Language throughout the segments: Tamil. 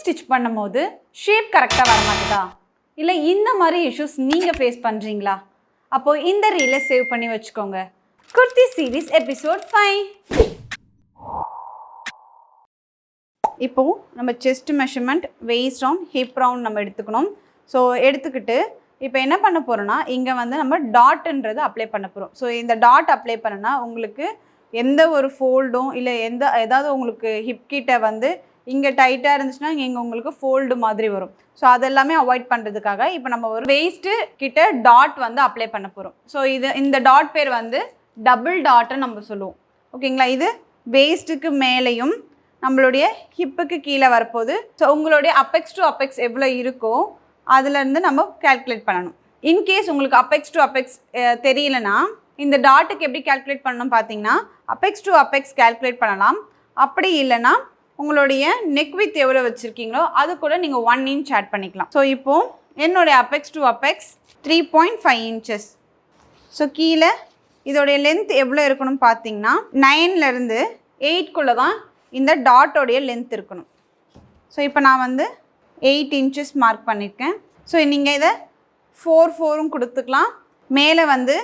ஸ்டிச் பண்ணும்போது ஷேப் கரெக்டாக வர மாட்டேதா, இல்லை இந்த மாதிரி இஷ்யூஸ் நீங்கள் ஃபேஸ் பண்ணுறீங்களா? அப்போது இந்த ரீலை சேவ் பண்ணி வச்சுக்கோங்க. Kurti series episode 5. இப்போது நம்ம chest measurement, waist round, hip round நம்ம எடுத்துக்கணும். ஸோ எடுத்துக்கிட்டு இப்போ என்ன பண்ண போகிறோன்னா, இங்கே வந்து நம்ம டாட்டுன்றது அப்ளை பண்ண போகிறோம். ஸோ இந்த டாட் அப்ளை பண்ணனா உங்களுக்கு எந்த ஒரு ஃபோல்டும் இல்லை ஏதாவது உங்களுக்கு ஹிப் கிட்ட வந்து இங்கே டைட்டாக இருந்துச்சுன்னா இங்கே உங்களுக்கு ஃபோல்டு மாதிரி வரும். ஸோ அதெல்லாமே அவாய்ட் பண்ணுறதுக்காக இப்போ நம்ம ஒரு வெயிஸ்ட்டு கிட்ட டாட் வந்து அப்ளை பண்ண போகிறோம். ஸோ இந்த டாட் பேர் வந்து டபுள் டாட்டுன்னு நம்ம சொல்லுவோம். ஓகேங்களா? இது வெயிஸ்ட்டுக்கு மேலேயும் நம்மளுடைய ஹிப்புக்கு கீழே வரப்போகுது. ஸோ உங்களுடைய அப்பெக்ஸ் டு அப்பெக்ஸ் எவ்வளோ இருக்கோ அதுலேருந்து நம்ம கேல்குலேட் பண்ணணும். இன்கேஸ் உங்களுக்கு அப்பெக்ஸ் டு அப்பெக்ஸ் தெரியலனா இந்த டாட்டுக்கு எப்படி கேல்குலேட் பண்ணணும் பார்த்தீங்கன்னா, அப்பெக்ஸ் டு அப்பெக்ஸ் கேல்குலேட் பண்ணலாம். அப்படி இல்லைனா உங்களுடைய நெக் வித் எவ்வளோ வச்சுருக்கீங்களோ அது கூட நீங்கள் 1 inch ஆட் பண்ணிக்கலாம். ஸோ இப்போது என்னுடைய apex to apex 3.5 inches. So கீழே இதோடைய லென்த் எவ்வளோ இருக்கணும் பார்த்தீங்கன்னா 9லேருந்து 8க்குள்ளே தான் இந்த டாட்டோடைய லென்த் இருக்கணும். ஸோ இப்போ நான் வந்து 8 inches மார்க் பண்ணியிருக்கேன். ஸோ நீங்கள் இதை 4 கொடுத்துக்கலாம். மேலே வந்து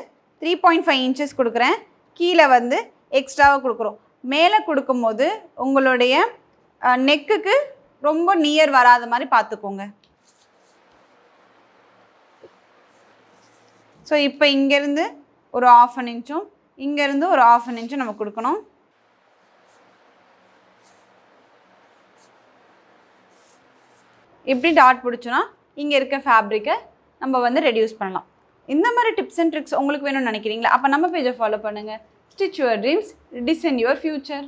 3.5 inches கொடுக்குறேன், கீழே வந்து எக்ஸ்ட்ராவாக கொடுக்குறோம். மேலே கொடுக்கும்போது உங்களுடைய நெக்குக்கு ரொம்ப நியர் வராத மாதிரி பார்த்துக்கோங்க. ஸோ இப்போ இங்கேருந்து ஒரு 1/2 inchும் இங்கேருந்து ஒரு 1/2 inchும் நம்ம கொடுக்கணும். இப்படி டாட் பிடிச்சோன்னா இங்கே இருக்க ஃபேப்ரிக்கை நம்ம வந்து ரெடியூஸ் பண்ணலாம். இந்த மாதிரி டிப்ஸ் அண்ட் ட்ரிக்ஸ் உங்களுக்கு வேணும்னு நினைக்கிறீங்களா? அப்போ நம்ம பேஜை ஃபாலோ பண்ணுங்கள். Stitch your dreams, design your future.